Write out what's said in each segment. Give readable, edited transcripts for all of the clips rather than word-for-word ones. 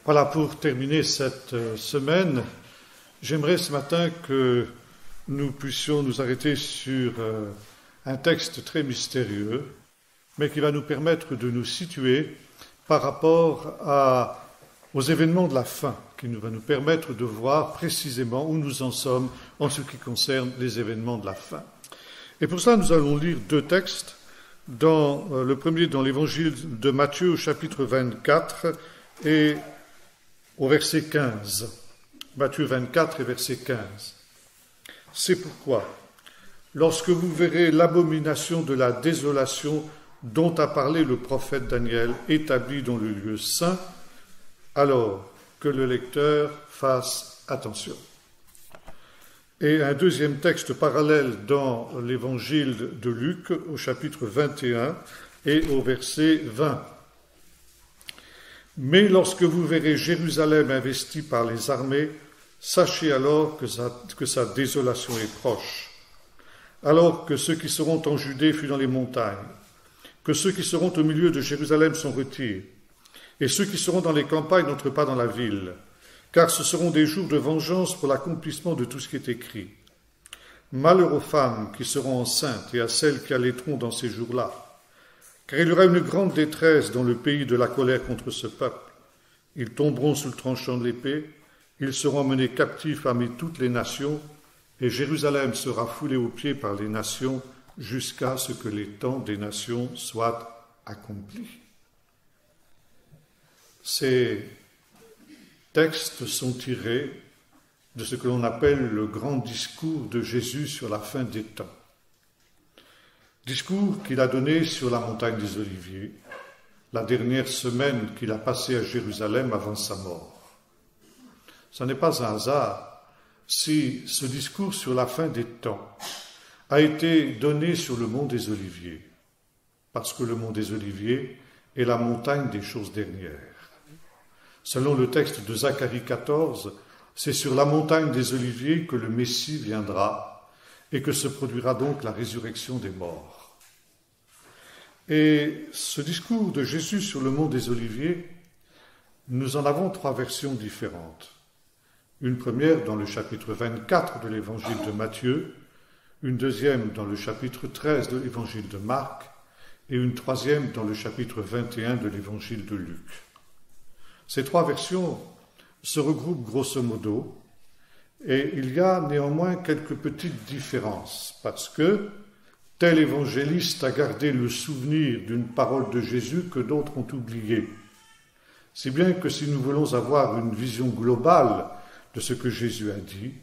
Voilà, pour terminer cette semaine, j'aimerais ce matin que nous puissions nous arrêter sur un texte très mystérieux, mais qui va nous permettre de nous situer par rapport aux événements de la fin, qui va nous permettre de voir précisément où nous en sommes en ce qui concerne les événements de la fin. Et pour cela, nous allons lire deux textes. Le premier dans l'évangile de Matthieu au chapitre 24 et au verset 15. Matthieu 24 et verset 15. C'est pourquoi, lorsque vous verrez l'abomination de la désolation dont a parlé le prophète Daniel, établie dans le lieu saint, alors que le lecteur fasse attention. Et un deuxième texte parallèle dans l'évangile de Luc, au chapitre 21 et au verset 20. Mais lorsque vous verrez Jérusalem investie par les armées, sachez alors que sa désolation est proche. Alors que ceux qui seront en Judée fuient dans les montagnes, que ceux qui seront au milieu de Jérusalem s'en retirent, et ceux qui seront dans les campagnes n'entrent pas dans la ville, car ce seront des jours de vengeance pour l'accomplissement de tout ce qui est écrit. Malheur aux femmes qui seront enceintes et à celles qui allaiteront dans ces jours-là, car il y aura une grande détresse dans le pays de la colère contre ce peuple. Ils tomberont sous le tranchant de l'épée, ils seront menés captifs parmi toutes les nations, et Jérusalem sera foulée aux pieds par les nations jusqu'à ce que les temps des nations soient accomplis. Ces textes sont tirés de ce que l'on appelle le grand discours de Jésus sur la fin des temps. Discours qu'il a donné sur la montagne des Oliviers, la dernière semaine qu'il a passée à Jérusalem avant sa mort. Ce n'est pas un hasard si ce discours sur la fin des temps a été donné sur le mont des Oliviers, parce que le mont des Oliviers est la montagne des choses dernières. Selon le texte de Zacharie 14, c'est sur la montagne des Oliviers que le Messie viendra et que se produira donc la résurrection des morts. Et ce discours de Jésus sur le mont des Oliviers, nous en avons trois versions différentes. Une première dans le chapitre 24 de l'évangile de Matthieu, une deuxième dans le chapitre 13 de l'évangile de Marc et une troisième dans le chapitre 21 de l'évangile de Luc. Ces trois versions se regroupent grosso modo et il y a néanmoins quelques petites différences parce que tel évangéliste a gardé le souvenir d'une parole de Jésus que d'autres ont oublié. Si bien que si nous voulons avoir une vision globale de ce que Jésus a dit,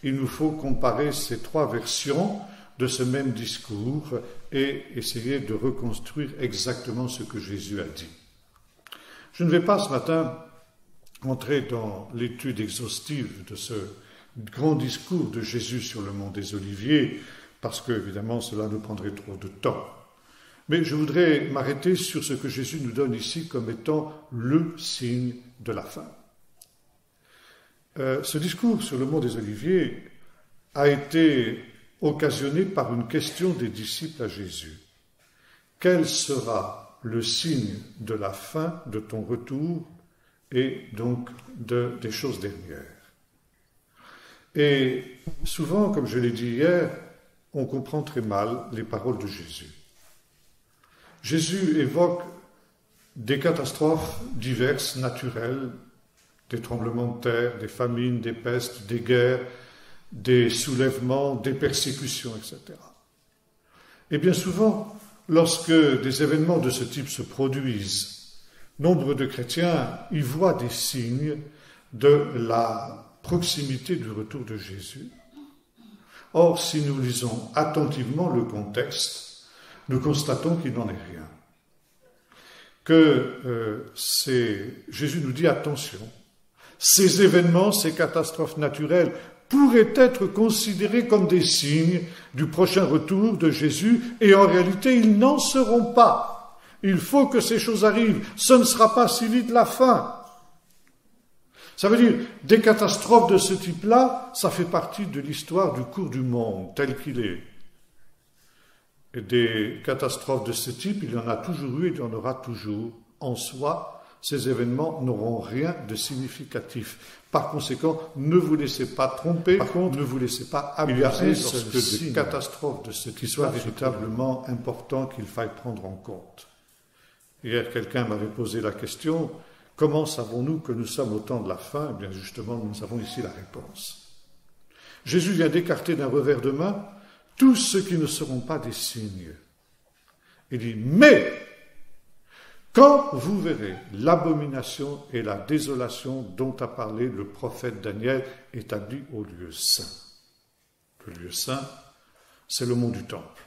il nous faut comparer ces trois versions de ce même discours et essayer de reconstruire exactement ce que Jésus a dit. Je ne vais pas ce matin entrer dans l'étude exhaustive de ce grand discours de Jésus sur le mont des Oliviers, parce que, évidemment, cela nous prendrait trop de temps. Mais je voudrais m'arrêter sur ce que Jésus nous donne ici comme étant le signe de la fin. Ce discours sur le mont des Oliviers a été occasionné par une question des disciples à Jésus. Quel sera le signe de la fin de ton retour et donc des choses dernières? Et souvent, comme je l'ai dit hier, on comprend très mal les paroles de Jésus. Jésus évoque des catastrophes diverses, naturelles, des tremblements de terre, des famines, des pestes, des guerres, des soulèvements, des persécutions, etc. Et bien souvent, lorsque des événements de ce type se produisent, nombre de chrétiens y voient des signes de la proximité du retour de Jésus. Or, si nous lisons attentivement le contexte, nous constatons qu'il n'en est rien. Jésus nous dit attention, ces événements, ces catastrophes naturelles pourraient être considérés comme des signes du prochain retour de Jésus, et en réalité, ils n'en seront pas. Il faut que ces choses arrivent. Ce ne sera pas si vite la fin. Ça veut dire, des catastrophes de ce type-là, ça fait partie de l'histoire du cours du monde, tel qu'il est. Et des catastrophes de ce type, il y en a toujours eu et il y en aura toujours. En soi, ces événements n'auront rien de significatif. Par conséquent, ne vous laissez pas tromper. Par contre, ne vous laissez pas abuser lorsque des catastrophes de ce qui soient véritablement importants qu'il faille prendre en compte. Hier, quelqu'un m'avait posé la question, comment savons-nous que nous sommes au temps de la fin? Eh bien, justement, nous avons ici la réponse. Jésus vient d'écarter d'un revers de main tous ceux qui ne seront pas des signes. Il dit, mais quand vous verrez l'abomination et la désolation dont a parlé le prophète Daniel établi au lieu saint. Le lieu saint, c'est le mont du Temple.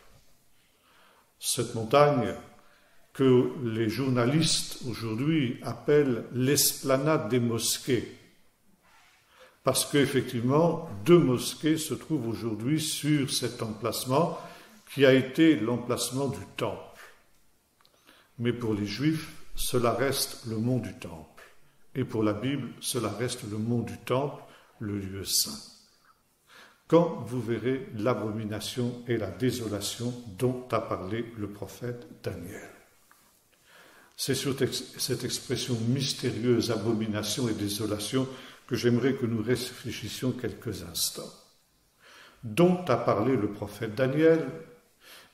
Cette montagne que les journalistes aujourd'hui appellent l'esplanade des mosquées. Parce qu'effectivement, 2 mosquées se trouvent aujourd'hui sur cet emplacement qui a été l'emplacement du Temple. Mais pour les Juifs, cela reste le mont du Temple. Et pour la Bible, cela reste le mont du Temple, le lieu saint. Quand vous verrez l'abomination et la désolation dont a parlé le prophète Daniel. C'est sur cette expression mystérieuse, abomination et désolation, que j'aimerais que nous réfléchissions quelques instants. Dont a parlé le prophète Daniel,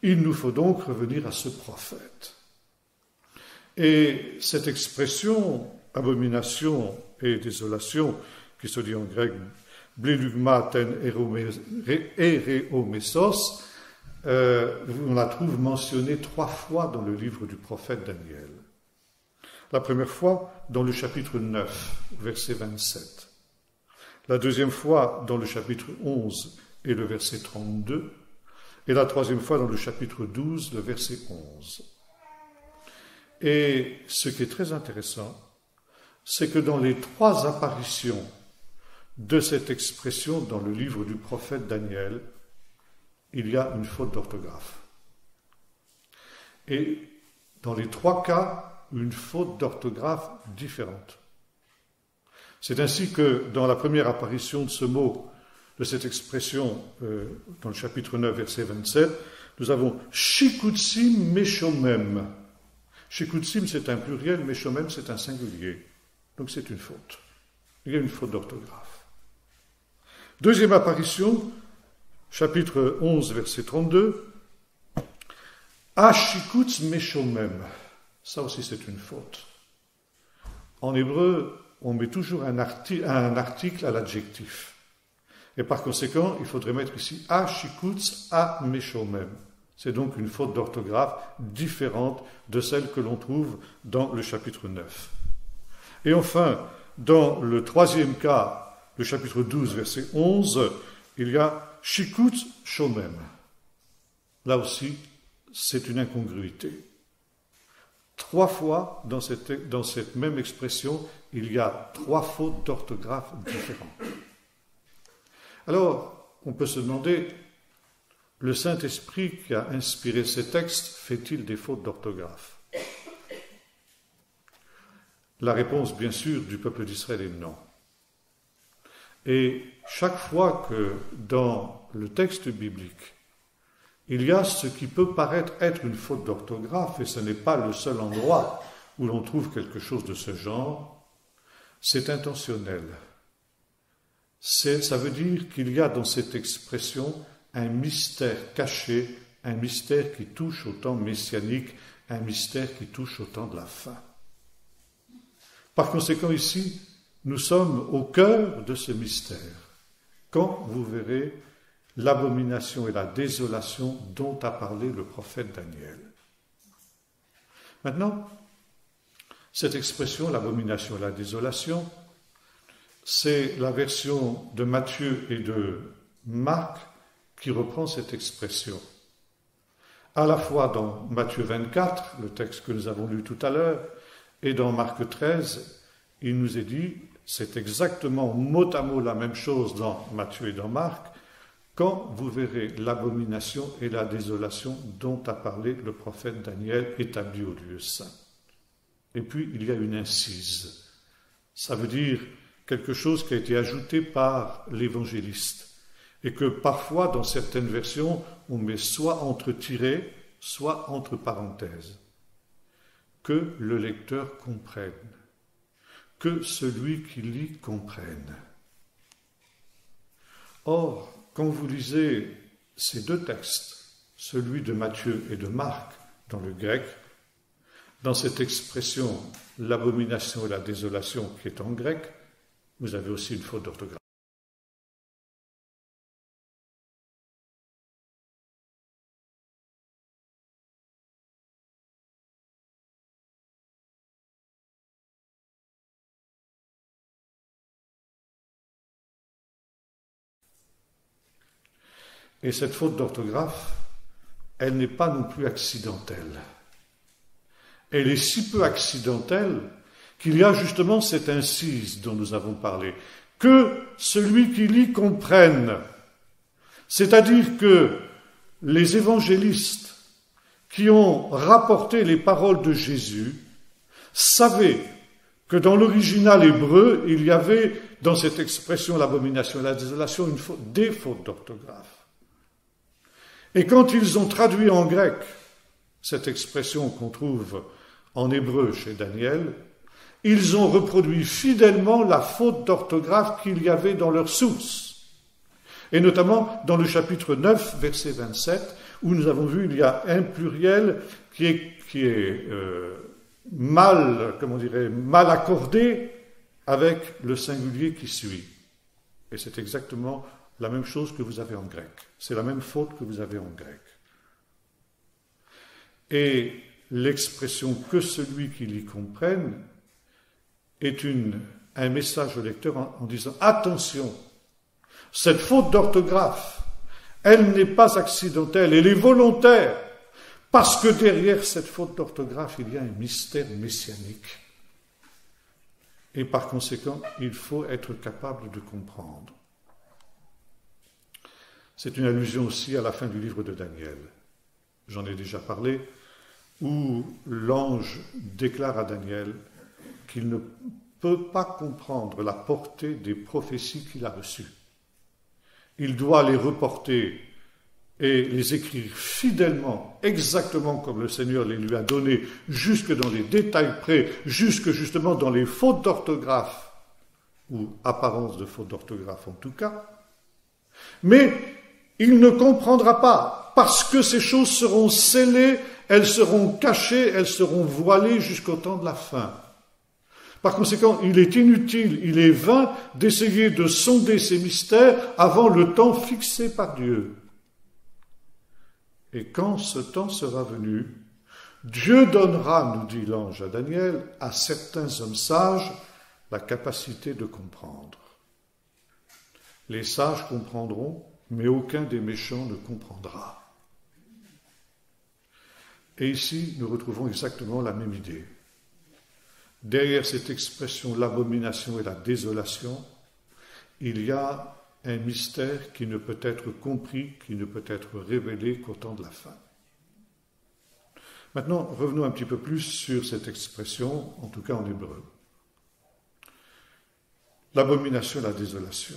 il nous faut donc revenir à ce prophète. Et cette expression, abomination et désolation, qui se dit en grec blélugma ten ereomesos, on la trouve mentionnée 3 fois dans le livre du prophète Daniel. La première fois dans le chapitre 9, verset 27. La deuxième fois dans le chapitre 11 et le verset 32. Et la troisième fois dans le chapitre 12, le verset 11. Et ce qui est très intéressant, c'est que dans les 3 apparitions de cette expression dans le livre du prophète Daniel, il y a une faute d'orthographe. Et dans les 3 cas, une faute d'orthographe différente. C'est ainsi que dans la première apparition de ce mot, de cette expression, dans le chapitre 9, verset 27, nous avons « shikutsim meshomem ». Shikutsim, c'est un pluriel, meshomem, c'est un singulier. Donc c'est une faute. Il y a une faute d'orthographe. Deuxième apparition, chapitre 11, verset 32, « ashikutz meshomem ». Ça aussi, c'est une faute. En hébreu, on met toujours un article à l'adjectif. Et par conséquent, il faudrait mettre ici « ashikutz a meshomem ». C'est donc une faute d'orthographe différente de celle que l'on trouve dans le chapitre 9. Et enfin, dans le 3e cas, le chapitre 12, verset 11, il y a « shikutz shomem ». Là aussi, c'est une incongruité. 3 fois dans cette même expression, il y a 3 fautes d'orthographe différentes. Alors, on peut se demander, le Saint-Esprit qui a inspiré ces textes fait-il des fautes d'orthographe? La réponse, bien sûr, du peuple d'Israël est non. Et chaque fois que dans le texte biblique, il y a ce qui peut paraître être une faute d'orthographe, et ce n'est pas le seul endroit où l'on trouve quelque chose de ce genre, c'est intentionnel. Ça veut dire qu'il y a dans cette expression un mystère caché, un mystère qui touche au temps messianique, un mystère qui touche au temps de la fin. Par conséquent, ici, nous sommes au cœur de ce mystère. Quand vous verrez l'abomination et la désolation dont a parlé le prophète Daniel. Maintenant, cette expression, l'abomination et la désolation, c'est la version de Matthieu et de Marc qui reprend cette expression. À la fois dans Matthieu 24, le texte que nous avons lu tout à l'heure, et dans Marc 13, il nous est dit, c'est exactement mot à mot la même chose dans Matthieu et dans Marc, quand vous verrez l'abomination et la désolation dont a parlé le prophète Daniel établi au lieu saint. Et puis, il y a une incise. Ça veut dire quelque chose qui a été ajouté par l'évangéliste. Et que parfois, dans certaines versions, on met soit entre tirets, soit entre parenthèses. Que le lecteur comprenne que celui qui lit comprenne. Or, quand vous lisez ces deux textes, celui de Matthieu et de Marc dans le grec, dans cette expression « l'abomination et la désolation » qui est en grec, vous avez aussi une faute d'orthographe. Et cette faute d'orthographe, elle n'est pas non plus accidentelle. Elle est si peu accidentelle qu'il y a justement cette incise dont nous avons parlé. Que celui qui lit comprenne. C'est-à-dire que les évangélistes qui ont rapporté les paroles de Jésus savaient que dans l'original hébreu, il y avait dans cette expression l'abomination et la désolation des fautes d'orthographe. Et quand ils ont traduit en grec cette expression qu'on trouve en hébreu chez Daniel, ils ont reproduit fidèlement la faute d'orthographe qu'il y avait dans leur source. Et notamment dans le chapitre 9, verset 27, où nous avons vu il y a un pluriel qui est mal accordé avec le singulier qui suit. Et c'est exactement la même chose que vous avez en grec. C'est la même faute que vous avez en grec. Et l'expression « que celui qui l'y comprenne » est un message au lecteur en disant « Attention, cette faute d'orthographe, elle n'est pas accidentelle, elle est volontaire, parce que derrière cette faute d'orthographe, il y a un mystère messianique. Et par conséquent, il faut être capable de comprendre. » C'est une allusion aussi à la fin du livre de Daniel. J'en ai déjà parlé, où l'ange déclare à Daniel qu'il ne peut pas comprendre la portée des prophéties qu'il a reçues. Il doit les reporter et les écrire fidèlement, exactement comme le Seigneur les lui a donnés, jusque dans les détails près, jusque justement dans les fautes d'orthographe, ou apparence de fautes d'orthographe en tout cas. Mais il ne comprendra pas, parce que ces choses seront scellées, elles seront cachées, elles seront voilées jusqu'au temps de la fin. Par conséquent, il est inutile, il est vain d'essayer de sonder ces mystères avant le temps fixé par Dieu. Et quand ce temps sera venu, Dieu donnera, nous dit l'ange à Daniel, à certains hommes sages la capacité de comprendre. Les sages comprendront, mais aucun des méchants ne comprendra. Et ici, nous retrouvons exactement la même idée. Derrière cette expression, l'abomination et la désolation, il y a un mystère qui ne peut être compris, qui ne peut être révélé qu'au temps de la fin. Maintenant, revenons un petit peu plus sur cette expression, en tout cas en hébreu. L'abomination et la désolation.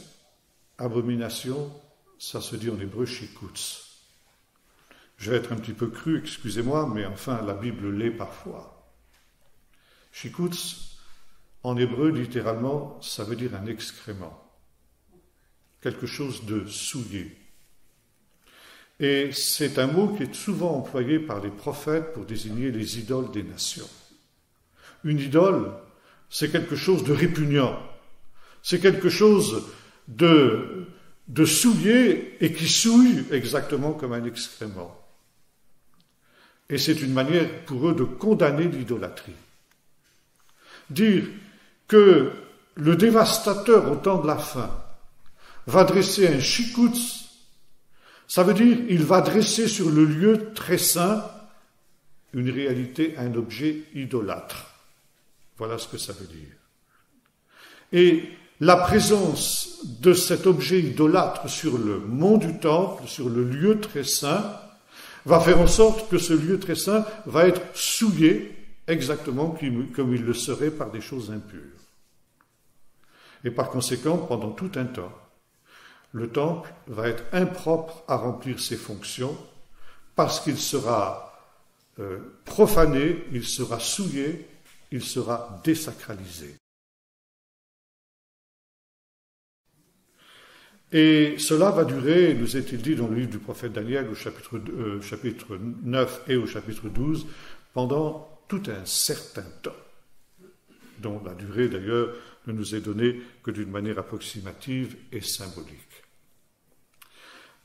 Abomination, ça se dit en hébreu shikutz. Je vais être un petit peu cru, excusez-moi, mais enfin, la Bible l'est parfois. Shikutz, en hébreu, littéralement, ça veut dire un excrément. Quelque chose de souillé. Et c'est un mot qui est souvent employé par les prophètes pour désigner les idoles des nations. Une idole, c'est quelque chose de répugnant. C'est quelque chose de souillé et qui souille exactement comme un excrément. Et c'est une manière pour eux de condamner l'idolâtrie. Dire que le dévastateur au temps de la fin va dresser un shikutz, ça veut dire il va dresser sur le lieu très saint une réalité, un objet idolâtre. Voilà ce que ça veut dire. Et la présence de cet objet idolâtre sur le mont du temple, sur le lieu très saint, va faire en sorte que ce lieu très saint va être souillé exactement comme il le serait par des choses impures. Et par conséquent, pendant tout un temps, le temple va être impropre à remplir ses fonctions parce qu'il sera profané, il sera souillé, il sera désacralisé. Et cela va durer, nous est-il dit dans le livre du prophète Daniel, au chapitre 9 et au chapitre 12, pendant tout un certain temps, dont la durée d'ailleurs ne nous est donnée que d'une manière approximative et symbolique.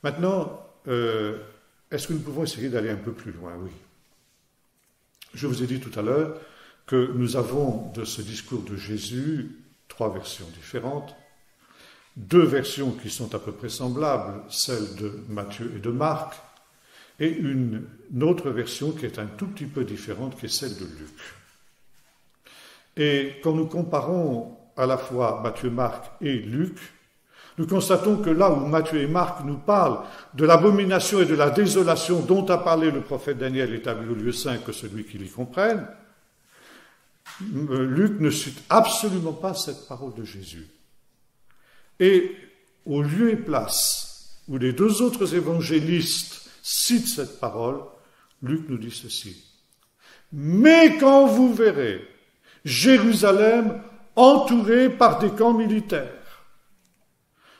Maintenant, est-ce que nous pouvons essayer d'aller un peu plus loin? Oui. Je vous ai dit tout à l'heure que nous avons de ce discours de Jésus 3 versions différentes, 2 versions qui sont à peu près semblables, celle de Matthieu et de Marc, et une autre version qui est un tout petit peu différente, qui est celle de Luc. Et quand nous comparons à la fois Matthieu, Marc et Luc, nous constatons que là où Matthieu et Marc nous parlent de l'abomination et de la désolation dont a parlé le prophète Daniel établi au lieu saint que celui qui l'y comprenne, Luc ne cite absolument pas cette parole de Jésus. Et au lieu et place où les 2 autres évangélistes citent cette parole, Luc nous dit ceci. « Mais quand vous verrez Jérusalem entourée par des camps militaires,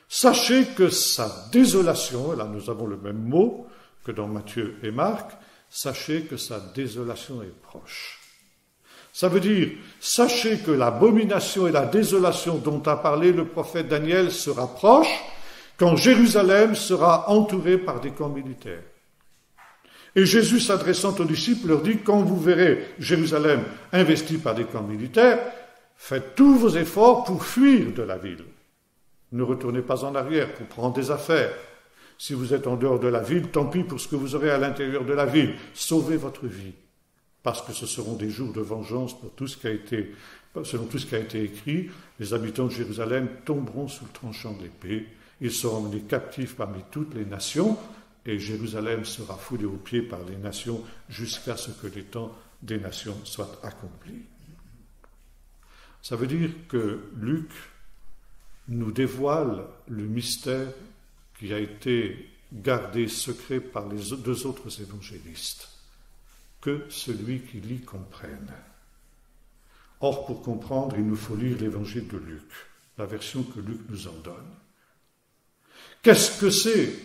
sachez que sa désolation, et là nous avons le même mot que dans Matthieu et Marc, sachez que sa désolation est proche. » Ça veut dire, sachez que l'abomination et la désolation dont a parlé le prophète Daniel se rapprochent quand Jérusalem sera entourée par des camps militaires. Et Jésus, s'adressant aux disciples, leur dit, quand vous verrez Jérusalem investie par des camps militaires, faites tous vos efforts pour fuir de la ville. Ne retournez pas en arrière pour prendre des affaires. Si vous êtes en dehors de la ville, tant pis pour ce que vous aurez à l'intérieur de la ville. Sauvez votre vie. Parce que ce seront des jours de vengeance pour tout ce qui a été, selon tout ce qui a été écrit, les habitants de Jérusalem tomberont sous le tranchant de l'épée, ils seront menés captifs parmi toutes les nations, et Jérusalem sera foulée aux pieds par les nations jusqu'à ce que les temps des nations soient accomplis. Ça veut dire que Luc nous dévoile le mystère qui a été gardé secret par les 2 autres évangélistes. Que celui qui lit comprenne. Or, pour comprendre, il nous faut lire l'évangile de Luc, la version que Luc nous en donne. Qu'est-ce que c'est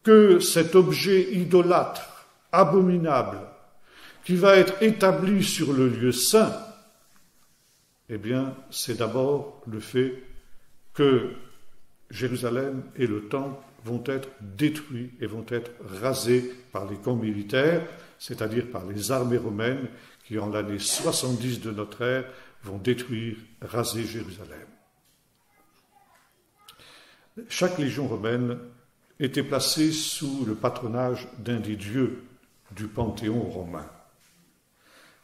que cet objet idolâtre, abominable, qui va être établi sur le lieu saint? Eh bien, c'est d'abord le fait que Jérusalem et le temple vont être détruits et vont être rasés par les camps militaires, c'est-à-dire par les armées romaines qui, en l'année 70 de notre ère, vont détruire, raser Jérusalem. Chaque légion romaine était placée sous le patronage d'un des dieux du panthéon romain.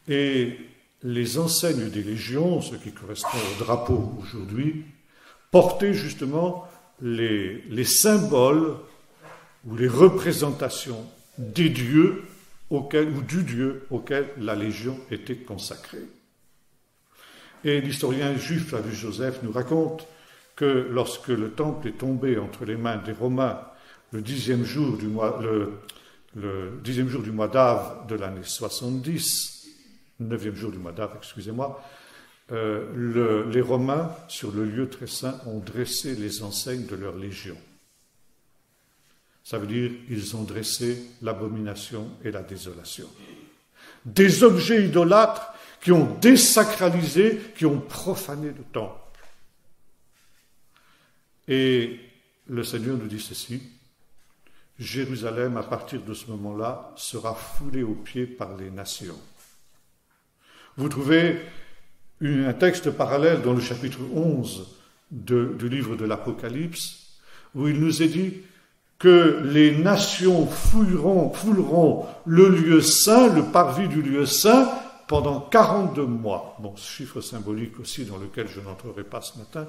Et les enseignes des légions, ce qui correspond au drapeau aujourd'hui, portaient justement les symboles ou les représentations des dieux ou du Dieu auquel la Légion était consacrée. Et l'historien juif Flavius Joseph nous raconte que lorsque le temple est tombé entre les mains des Romains le 10e jour du mois d'Av de l'année 70, 9e jour du mois d'Av, excusez-moi, les Romains, sur le lieu très saint, ont dressé les enseignes de leur légion. Ça veut dire qu'ils ont dressé l'abomination et la désolation. Des objets idolâtres qui ont désacralisé, qui ont profané le temple. Et le Seigneur nous dit ceci, Jérusalem, à partir de ce moment-là, sera foulée aux pieds par les nations. Vous trouvez un texte parallèle dans le chapitre 11 du livre de l'Apocalypse, où il nous est dit que les nations fouleront le lieu saint, le parvis du lieu saint, pendant 42 mois. Bon, ce chiffre symbolique aussi dans lequel je n'entrerai pas ce matin,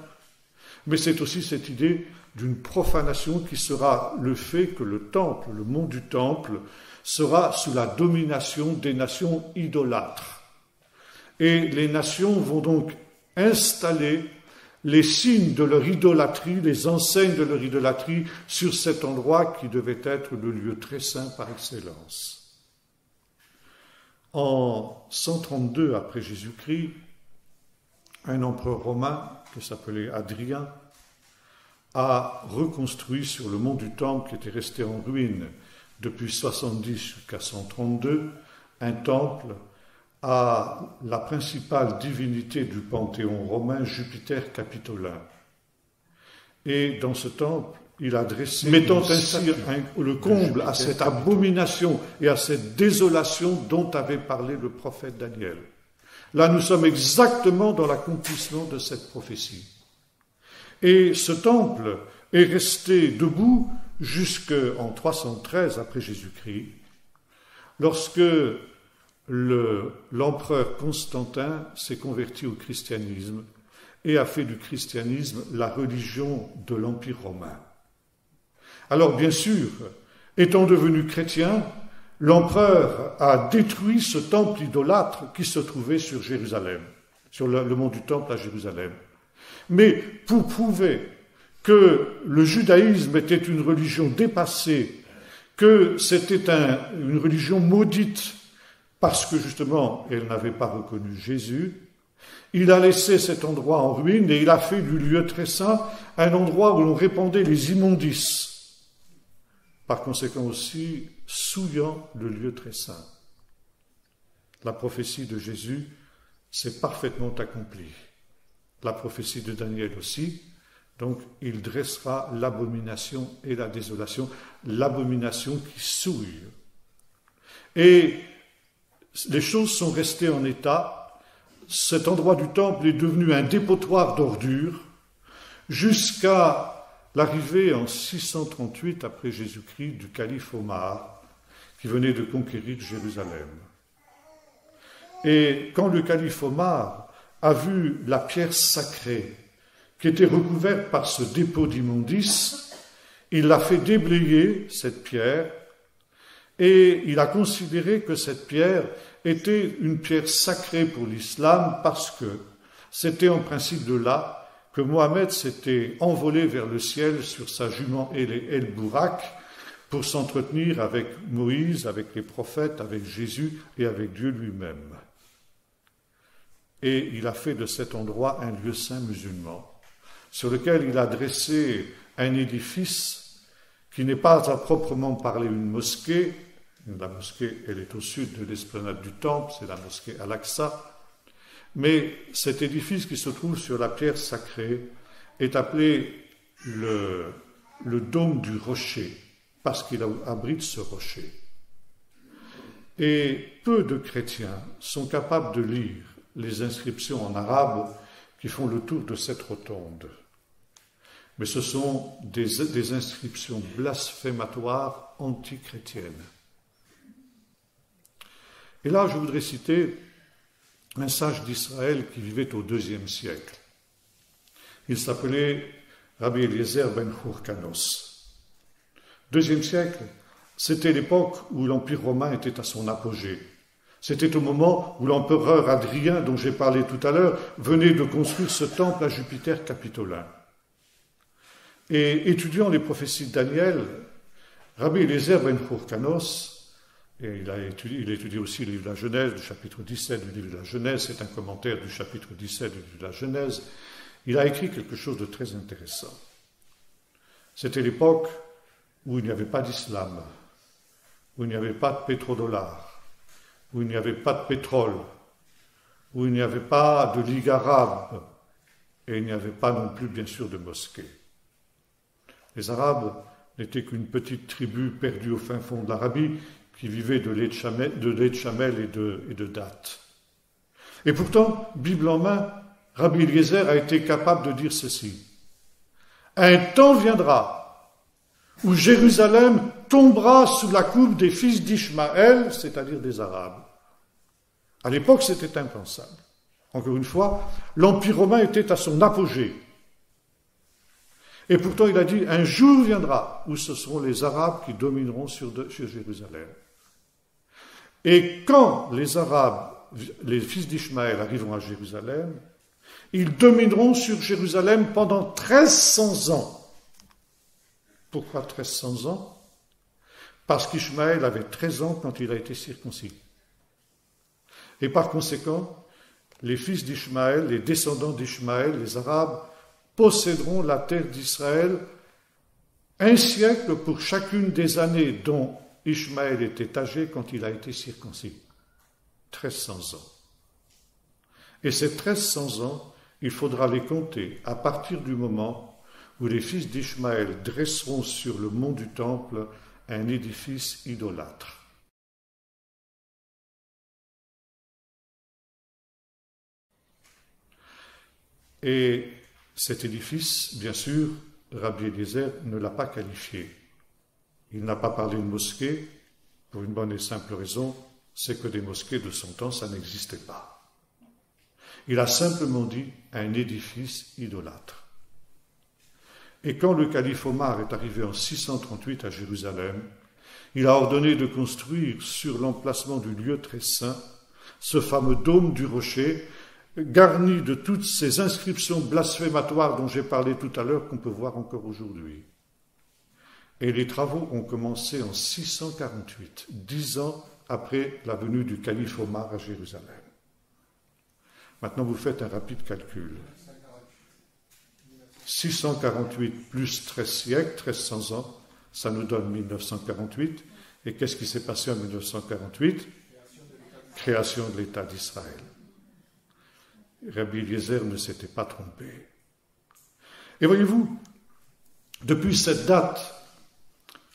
mais c'est aussi cette idée d'une profanation qui sera le fait que le temple, le mont du temple, sera sous la domination des nations idolâtres. Et les nations vont donc installer les signes de leur idolâtrie, les enseignes de leur idolâtrie sur cet endroit qui devait être le lieu très saint par excellence. En 132 après Jésus-Christ, un empereur romain qui s'appelait Hadrien a reconstruit sur le mont du Temple, qui était resté en ruine depuis 70 jusqu'à 132, un temple à la principale divinité du panthéon romain, Jupiter Capitolin. Et dans ce temple, il a dressé, mettant ainsi le comble à cette abomination et à cette désolation dont avait parlé le prophète Daniel. Là, nous sommes exactement dans l'accomplissement de cette prophétie. Et ce temple est resté debout jusqu'en 313 après Jésus-Christ, lorsque l'empereur Constantin s'est converti au christianisme et a fait du christianisme la religion de l'Empire romain. Alors bien sûr, étant devenu chrétien, l'empereur a détruit ce temple idolâtre qui se trouvait sur Jérusalem, sur le mont du Temple à Jérusalem. Mais pour prouver que le judaïsme était une religion dépassée, que c'était une religion maudite, parce que justement elle n'avait pas reconnu Jésus, il a laissé cet endroit en ruine et il a fait du lieu très saint un endroit où l'on répandait les immondices. Par conséquent aussi, souillant le lieu très saint. La prophétie de Jésus s'est parfaitement accomplie. La prophétie de Daniel aussi. Donc, il dressera l'abomination et la désolation, l'abomination qui souille. Et les choses sont restées en état. Cet endroit du temple est devenu un dépotoir d'ordures jusqu'à l'arrivée en 638 après Jésus-Christ du calife Omar, qui venait de conquérir Jérusalem. Et quand le calife Omar a vu la pierre sacrée qui était recouverte par ce dépôt d'immondices, il l'a fait déblayer, cette pierre, et il a considéré que cette pierre était une pierre sacrée pour l'islam parce que c'était en principe de là que Mohammed s'était envolé vers le ciel sur sa jument El-Bourak pour s'entretenir avec Moïse, avec les prophètes, avec Jésus et avec Dieu lui-même. Et il a fait de cet endroit un lieu saint musulman, sur lequel il a dressé un édifice qui n'est pas à proprement parler une mosquée. La mosquée, elle est au sud de l'esplanade du Temple, c'est la mosquée Al-Aqsa. Mais cet édifice qui se trouve sur la pierre sacrée est appelé le dôme du rocher, parce qu'il abrite ce rocher. Et peu de chrétiens sont capables de lire les inscriptions en arabe qui font le tour de cette rotonde. Mais ce sont des inscriptions blasphématoires antichrétiennes. Et là, je voudrais citer un sage d'Israël qui vivait au IIe siècle. Il s'appelait Rabbi Eliezer ben Hurkanos. IIe siècle, c'était l'époque où l'Empire romain était à son apogée. C'était au moment où l'empereur Hadrien, dont j'ai parlé tout à l'heure, venait de construire ce temple à Jupiter Capitolin. Et étudiant les prophéties de Daniel, Rabbi Eliezer ben Hurkanos, et il a étudié aussi le livre de la Genèse, le chapitre 17 du livre de la Genèse, c'est un commentaire du chapitre 17 du livre de la Genèse, il a écrit quelque chose de très intéressant. C'était l'époque où il n'y avait pas d'islam, où il n'y avait pas de pétrodollar, où il n'y avait pas de pétrole, où il n'y avait pas de ligue arabe, et il n'y avait pas non plus, bien sûr, de mosquée. Les Arabes n'étaient qu'une petite tribu perdue au fin fond de l'Arabie, qui vivait de lait de chamel et de dattes. Et pourtant, Bible en main, Rabbi Eliezer a été capable de dire ceci. Un temps viendra où Jérusalem tombera sous la coupe des fils d'Ishmaël, c'est-à-dire des Arabes. À l'époque, c'était impensable. Encore une fois, l'Empire romain était à son apogée. Et pourtant, il a dit, un jour viendra où ce seront les Arabes qui domineront sur Jérusalem. Et quand les Arabes, les fils d'Ishmaël, arriveront à Jérusalem, ils domineront sur Jérusalem pendant 1300 ans. Pourquoi 1300 ans? Parce qu'Ishmaël avait 13 ans quand il a été circoncis. Et par conséquent, les fils d'Ishmaël, les descendants d'Ishmaël, les Arabes, posséderont la terre d'Israël un siècle pour chacune des années dont Ishmaël était âgé quand il a été circoncis. 1300 ans. Et ces 1300 ans, il faudra les compter à partir du moment où les fils d'Ishmaël dresseront sur le mont du Temple un édifice idolâtre. Et cet édifice, bien sûr, Rabbi Eliezer ne l'a pas qualifié. Il n'a pas parlé de mosquée, pour une bonne et simple raison, c'est que des mosquées de son temps, ça n'existait pas. Il a simplement dit un édifice idolâtre. Et quand le calife Omar est arrivé en 638 à Jérusalem, il a ordonné de construire sur l'emplacement du lieu très saint ce fameux dôme du rocher, garni de toutes ces inscriptions blasphématoires dont j'ai parlé tout à l'heure, qu'on peut voir encore aujourd'hui. Et les travaux ont commencé en 648, 10 ans après la venue du calife Omar à Jérusalem. Maintenant, vous faites un rapide calcul. 648 plus 13 siècles, 1300 ans, ça nous donne 1948. Et qu'est-ce qui s'est passé en 1948? Création de l'État d'Israël. Rabbi Eliezer ne s'était pas trompé. Et voyez-vous, depuis cette date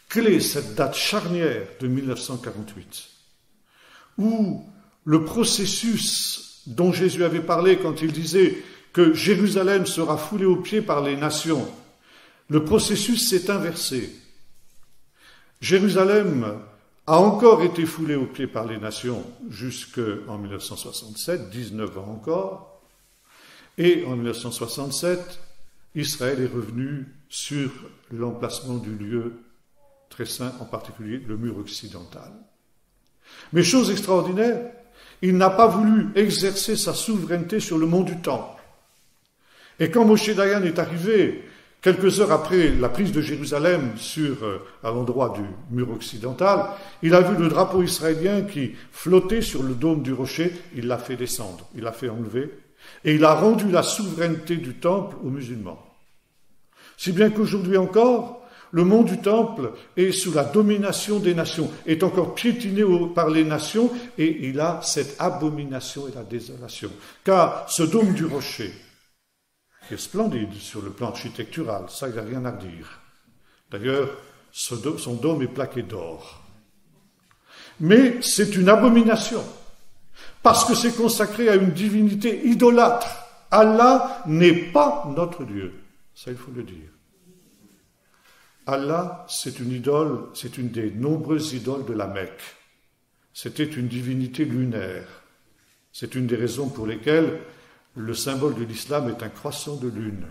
clé, cette date charnière de 1948, où le processus dont Jésus avait parlé quand il disait que Jérusalem sera foulée aux pieds par les nations, le processus s'est inversé. Jérusalem a encore été foulée aux pieds par les nations jusqu'en 1967, 19 ans encore, et en 1967, Israël est revenu sur l'emplacement du lieu très saint, en particulier le mur occidental. Mais chose extraordinaire, il n'a pas voulu exercer sa souveraineté sur le mont du Temple. Et quand Moshe Dayan est arrivé, quelques heures après la prise de Jérusalem à l'endroit du mur occidental, il a vu le drapeau israélien qui flottait sur le dôme du rocher, il l'a fait descendre, il l'a fait enlever, et il a rendu la souveraineté du Temple aux musulmans. Si bien qu'aujourd'hui encore, le mont du Temple est sous la domination des nations, est encore piétiné par les nations, et il a cette abomination et la désolation. Car ce dôme du rocher, qui est splendide sur le plan architectural, ça il n'y a rien à dire. D'ailleurs, son dôme est plaqué d'or. Mais c'est une abomination, parce que c'est consacré à une divinité idolâtre. Allah n'est pas notre Dieu, ça il faut le dire. Allah, c'est une idole, c'est une des nombreuses idoles de la Mecque. C'était une divinité lunaire. C'est une des raisons pour lesquelles le symbole de l'islam est un croissant de lune.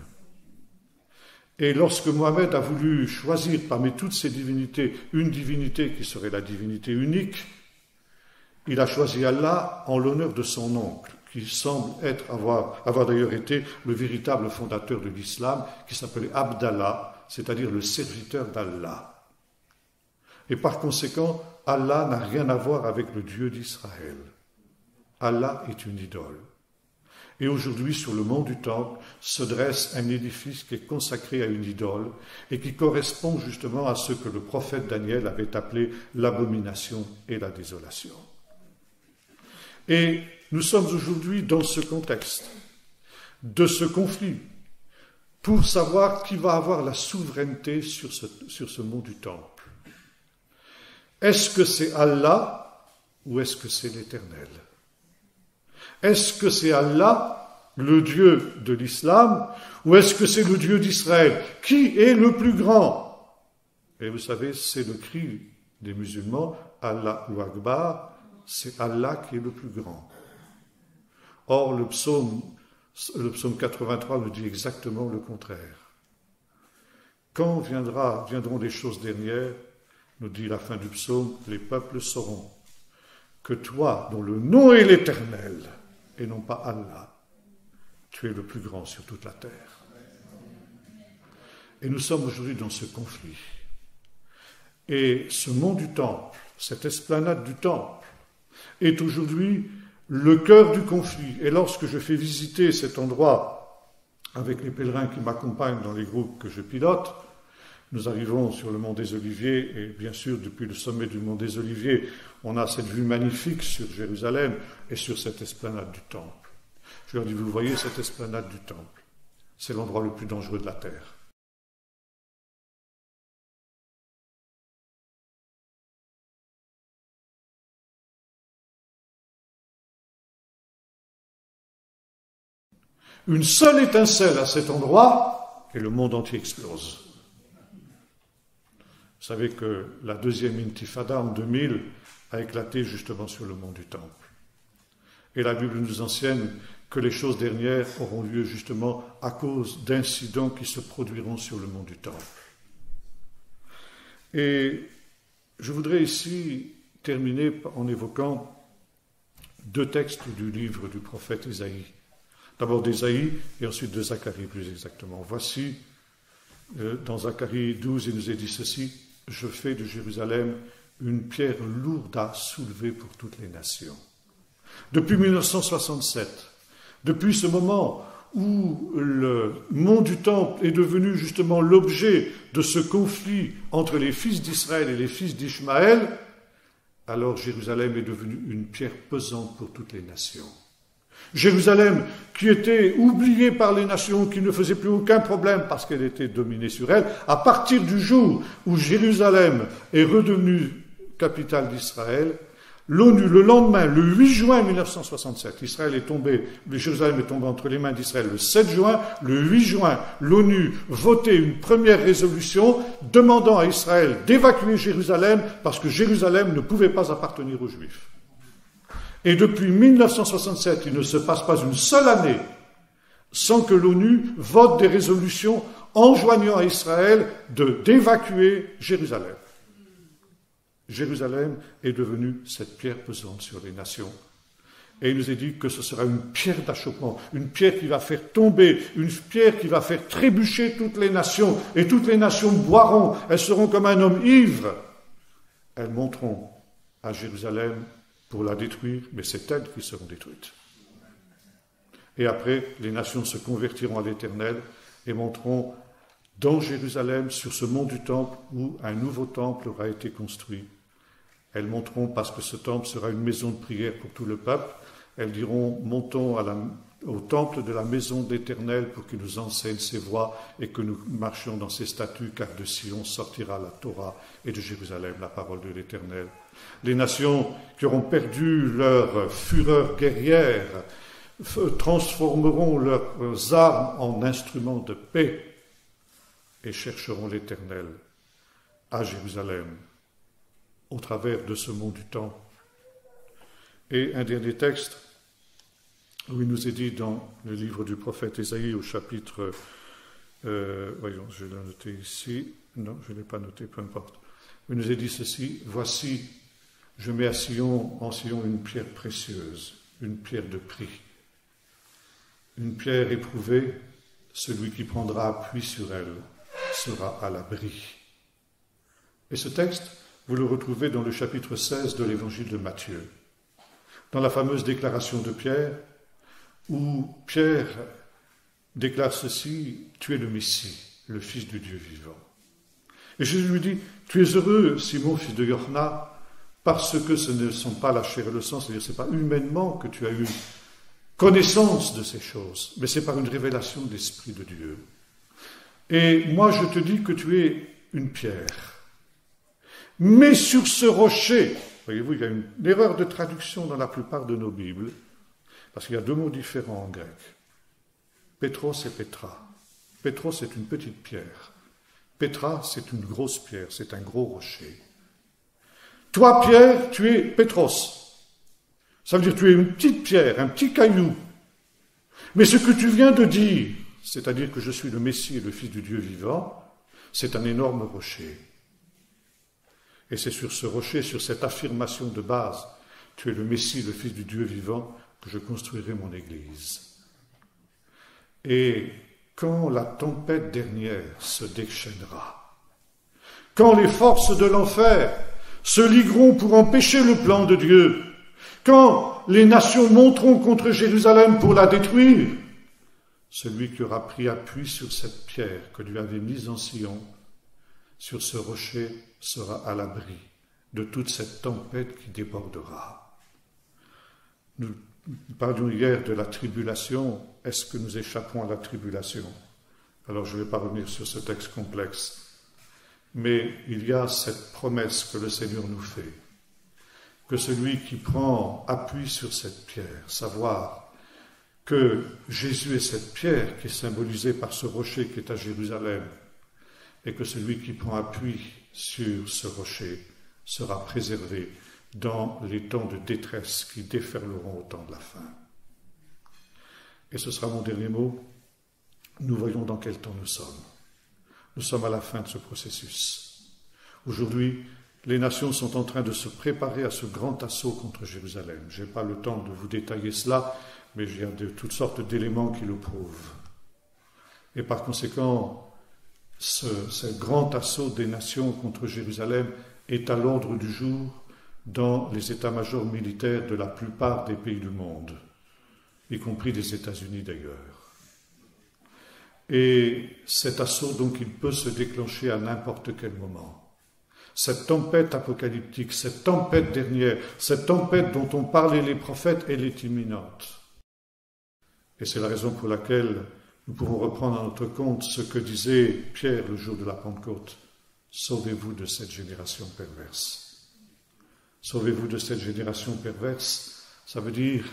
Et lorsque Mohammed a voulu choisir parmi toutes ces divinités une divinité qui serait la divinité unique, il a choisi Allah en l'honneur de son oncle, qui semble avoir d'ailleurs été le véritable fondateur de l'islam, qui s'appelait Abdallah, c'est-à-dire le serviteur d'Allah. Et par conséquent, Allah n'a rien à voir avec le Dieu d'Israël. Allah est une idole. Et aujourd'hui, sur le mont du Temple, se dresse un édifice qui est consacré à une idole et qui correspond justement à ce que le prophète Daniel avait appelé l'abomination et la désolation. Et nous sommes aujourd'hui dans ce contexte de ce conflit pour savoir qui va avoir la souveraineté sur ce mont du Temple. Est-ce que c'est Allah ou est-ce que c'est l'Éternel? Est-ce que c'est Allah, le Dieu de l'islam, ou est-ce que c'est le Dieu d'Israël? Qui est le plus grand? Et vous savez, c'est le cri des musulmans, Allahu Akbar, c'est Allah qui est le plus grand. Or, le psaume 83 nous dit exactement le contraire. Quand viendront les choses dernières, nous dit la fin du psaume, les peuples sauront que toi, dont le nom est l'Éternel, et non pas Allah, tu es le plus grand sur toute la terre. Et nous sommes aujourd'hui dans ce conflit. Et ce mont du Temple, cette esplanade du Temple, est aujourd'hui le cœur du conflit. Et lorsque je fais visiter cet endroit avec les pèlerins qui m'accompagnent dans les groupes que je pilote, nous arrivons sur le mont des Oliviers, et bien sûr, depuis le sommet du mont des Oliviers, on a cette vue magnifique sur Jérusalem et sur cette esplanade du Temple. Je leur dis, vous voyez cette esplanade du Temple, c'est l'endroit le plus dangereux de la terre. Une seule étincelle à cet endroit, et le monde entier explose. Vous savez que la deuxième intifada en 2000 a éclaté justement sur le mont du Temple. Et la Bible nous enseigne que les choses dernières auront lieu justement à cause d'incidents qui se produiront sur le mont du Temple. Et je voudrais ici terminer en évoquant deux textes du livre du prophète Isaïe. D'abord d'Ésaïe et ensuite de Zacharie plus exactement. Voici, dans Zacharie 12, il nous est dit ceci, « Je fais de Jérusalem une pierre lourde à soulever pour toutes les nations. » Depuis 1967, depuis ce moment où le mont du Temple est devenu justement l'objet de ce conflit entre les fils d'Israël et les fils d'Ishmaël, alors Jérusalem est devenue une pierre pesante pour toutes les nations. Jérusalem, qui était oubliée par les nations, qui ne faisait plus aucun problème parce qu'elle était dominée sur elle, à partir du jour où Jérusalem est redevenue capitale d'Israël, l'ONU, le lendemain, le 8 juin 1967, Jérusalem est tombée entre les mains d'Israël le 7 juin, le 8 juin, l'ONU votait une première résolution demandant à Israël d'évacuer Jérusalem parce que Jérusalem ne pouvait pas appartenir aux Juifs. Et depuis 1967, il ne se passe pas une seule année sans que l'ONU vote des résolutions enjoignant à Israël d'évacuer Jérusalem. Jérusalem est devenue cette pierre pesante sur les nations. Et il nous est dit que ce sera une pierre d'achoppement, une pierre qui va faire tomber, une pierre qui va faire trébucher toutes les nations. Et toutes les nations boiront, elles seront comme un homme ivre. Elles monteront à Jérusalem pour la détruire, mais c'est elles qui seront détruites. Et après, les nations se convertiront à l'Éternel et monteront dans Jérusalem, sur ce mont du Temple, où un nouveau temple aura été construit. Elles monteront parce que ce temple sera une maison de prière pour tout le peuple. Elles diront, montons au temple de la maison d'Éternel pour qu'il nous enseigne ses voies et que nous marchions dans ses statuts, car de Sion sortira la Torah et de Jérusalem la parole de l'Éternel. Les nations qui auront perdu leur fureur guerrière transformeront leurs armes en instruments de paix et chercheront l'Éternel à Jérusalem au travers de ce mont du Temple. Et un dernier texte où il nous est dit dans le livre du prophète Ésaïe au chapitre, voyons, je l'ai noté ici, non, je ne l'ai pas noté, peu importe. Il nous est dit ceci, voici, je mets en Sion une pierre précieuse, une pierre de prix, une pierre éprouvée, celui qui prendra appui sur elle sera à l'abri. Et ce texte, vous le retrouvez dans le chapitre 16 de l'évangile de Matthieu, dans la fameuse déclaration de Pierre, où Pierre déclare ceci, « Tu es le Messie, le Fils du Dieu vivant. » Et Jésus lui dit, « Tu es heureux, Simon, fils de Yohanna, parce que ce ne sont pas la chair et le sang, c'est-à-dire ce n'est pas humainement que tu as eu connaissance de ces choses, mais c'est par une révélation de l'Esprit de Dieu. Et moi, je te dis que tu es une pierre. Mais sur ce rocher, voyez-vous, il y a une erreur de traduction dans la plupart de nos Bibles, parce qu'il y a deux mots différents en grec. Pétros et Pétra. Pétros, c'est une petite pierre. Pétra, c'est une grosse pierre, c'est un gros rocher. Toi, Pierre, tu es Pétros. Ça veut dire que tu es une petite pierre, un petit caillou. Mais ce que tu viens de dire, c'est-à-dire que je suis le Messie et le Fils du Dieu vivant, c'est un énorme rocher. Et c'est sur ce rocher, sur cette affirmation de base, tu es le Messie, le Fils du Dieu vivant, que je construirai mon Église. Et quand la tempête dernière se déchaînera, quand les forces de l'enfer se ligueront pour empêcher le plan de Dieu, quand les nations monteront contre Jérusalem pour la détruire, celui qui aura pris appui sur cette pierre que lui avait mise en sillon, sur ce rocher sera à l'abri de toute cette tempête qui débordera. Nous parlions hier de la tribulation. Est-ce que nous échappons à la tribulation? Alors je ne vais pas revenir sur ce texte complexe. Mais il y a cette promesse que le Seigneur nous fait, que celui qui prend appui sur cette pierre, savoir que Jésus est cette pierre qui est symbolisée par ce rocher qui est à Jérusalem, et que celui qui prend appui sur ce rocher sera préservé dans les temps de détresse qui déferleront au temps de la fin. Et ce sera mon dernier mot. Nous voyons dans quel temps nous sommes. Nous sommes à la fin de ce processus. Aujourd'hui, les nations sont en train de se préparer à ce grand assaut contre Jérusalem. Je n'ai pas le temps de vous détailler cela, mais il y a de toutes sortes d'éléments qui le prouvent. Et par conséquent, ce grand assaut des nations contre Jérusalem est à l'ordre du jour dans les états-majors militaires de la plupart des pays du monde, y compris des États-Unis d'ailleurs. Et cet assaut, donc, il peut se déclencher à n'importe quel moment. Cette tempête apocalyptique, cette tempête dernière, cette tempête dont ont parlé les prophètes, elle est imminente. Et c'est la raison pour laquelle nous pouvons reprendre à notre compte ce que disait Pierre le jour de la Pentecôte. Sauvez-vous de cette génération perverse. Sauvez-vous de cette génération perverse, ça veut dire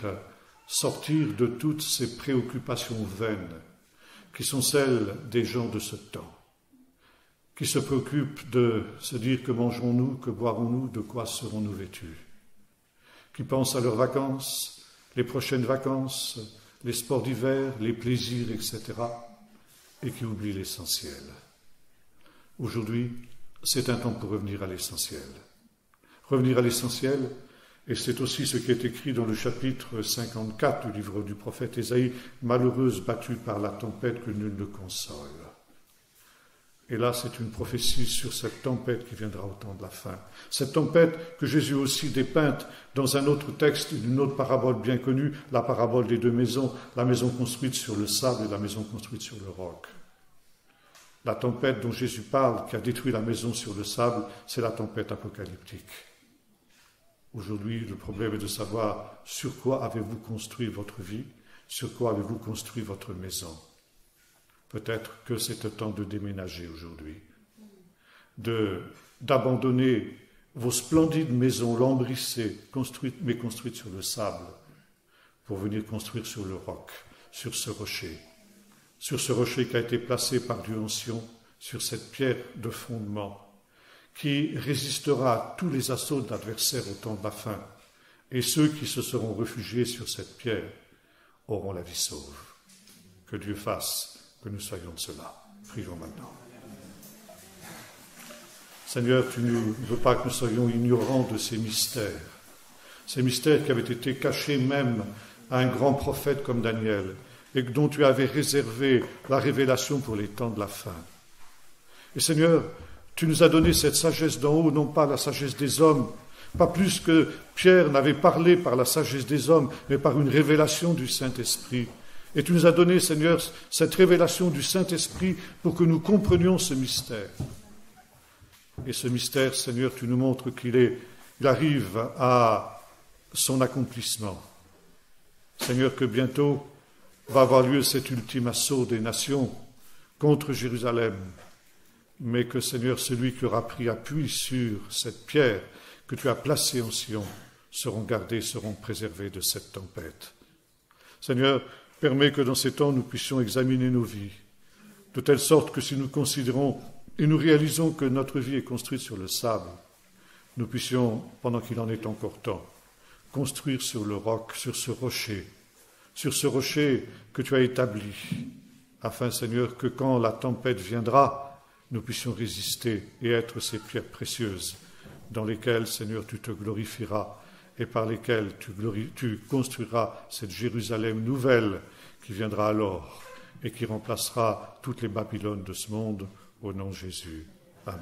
sortir de toutes ces préoccupations vaines qui sont celles des gens de ce temps, qui se préoccupent de se dire que mangerons-nous, que boirons-nous, de quoi serons-nous vêtus, qui pensent à leurs vacances, les prochaines vacances, les sports d'hiver, les plaisirs, etc., et qui oublient l'essentiel. Aujourd'hui, c'est un temps pour revenir à l'essentiel. Revenir à l'essentiel, et c'est aussi ce qui est écrit dans le chapitre 54 du livre du prophète Ésaïe, « Malheureuse battue par la tempête que nul ne console ». Et là, c'est une prophétie sur cette tempête qui viendra au temps de la fin. Cette tempête que Jésus aussi dépeinte dans un autre texte, une autre parabole bien connue, la parabole des deux maisons, la maison construite sur le sable et la maison construite sur le roc. La tempête dont Jésus parle, qui a détruit la maison sur le sable, c'est la tempête apocalyptique. Aujourd'hui, le problème est de savoir sur quoi avez-vous construit votre vie, sur quoi avez-vous construit votre maison. Peut-être que c'est le temps de déménager aujourd'hui, d'abandonner vos splendides maisons lambrissées, mais construites sur le sable, pour venir construire sur le roc, sur ce rocher qui a été placé par Dieu en Sion, sur cette pierre de fondement, qui résistera à tous les assauts de l'adversaire au temps de la fin. Et ceux qui se seront réfugiés sur cette pierre auront la vie sauve. Que Dieu fasse que nous soyons de cela. Prions maintenant. Seigneur, tu ne veux pas que nous soyons ignorants de ces mystères qui avaient été cachés même à un grand prophète comme Daniel, et dont tu avais réservé la révélation pour les temps de la fin. Et Seigneur, tu nous as donné cette sagesse d'en haut, non pas la sagesse des hommes, pas plus que Pierre n'avait parlé par la sagesse des hommes, mais par une révélation du Saint-Esprit. Et tu nous as donné, Seigneur, cette révélation du Saint-Esprit pour que nous comprenions ce mystère. Et ce mystère, Seigneur, tu nous montres qu'il arrive à son accomplissement. Seigneur, que bientôt va avoir lieu cet ultime assaut des nations contre Jérusalem, mais que, Seigneur, celui qui aura pris appui sur cette pierre que tu as placée en Sion seront gardés, seront préservés de cette tempête. Seigneur, permets que dans ces temps, nous puissions examiner nos vies, de telle sorte que si nous considérons et nous réalisons que notre vie est construite sur le sable, nous puissions, pendant qu'il en est encore temps, construire sur le roc, sur ce rocher que tu as établi, afin, Seigneur, que quand la tempête viendra, nous puissions résister et être ces pierres précieuses dans lesquelles, Seigneur, tu te glorifieras et par lesquelles tu construiras cette Jérusalem nouvelle qui viendra alors et qui remplacera toutes les Babylones de ce monde, au nom de Jésus. Amen.